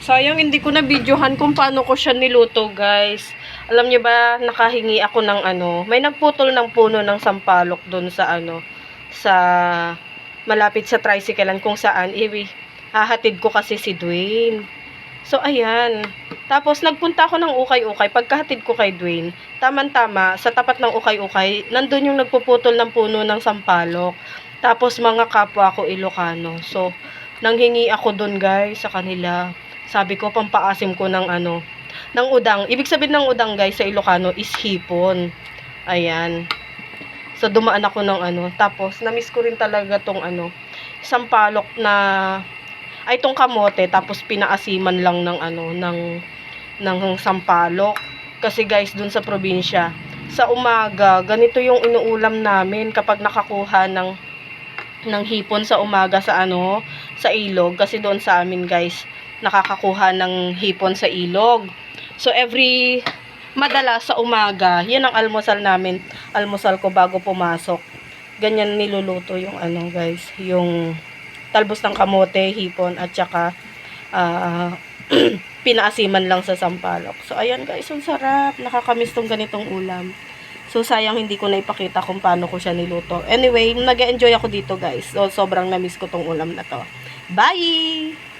Sayang hindi ko na videohan kung paano ko siya niluto, guys. Alam niyo ba, nakahingi ako ng ano, may nagputol ng puno ng sampalok doon sa ano, sa malapit sa tricyclean kung saan hahatid ko kasi si Dwayne. So ayan. Tapos nagpunta ako ng ukay-ukay. Pagkahatid ko kay Dwayne, tama-tama sa tapat ng ukay-ukay, nandun yung nagpuputol ng puno ng sampalok. Tapos mga kapwa ko Ilocano. So nanghingi ako doon, guys, sa kanila. Sabi ko pampaasim ko ng ano, ng udang. Ibig sabihin ng udang, guys, sa Ilocano is hipon. Ayan. So dumaan ako ng ano, tapos na-miss ko rin talaga tong ano, sampalok na ay tong kamote, tapos pinaasiman lang ng ano, ng sampalok. Kasi guys, dun sa probinsya, sa umaga, ganito yung inuulam namin kapag nakakuha ng hipon sa umaga sa ano, sa ilog. Kasi doon sa amin, guys, nakakakuha ng hipon sa ilog. So madalas sa umaga, yan ang almusal namin. Almusal ko bago pumasok. Ganyan niluluto yung ano, guys, yung talbos ng kamote, hipon, at saka pinaasiman lang sa sampalok. So ayan, guys, ang sarap. Nakakamiss tong ganitong ulam. So sayang hindi ko na ipakita kung paano ko siya niluto. Anyway, nag-enjoy ako dito, guys. So sobrang na-miss ko tong ulam na to. Bye!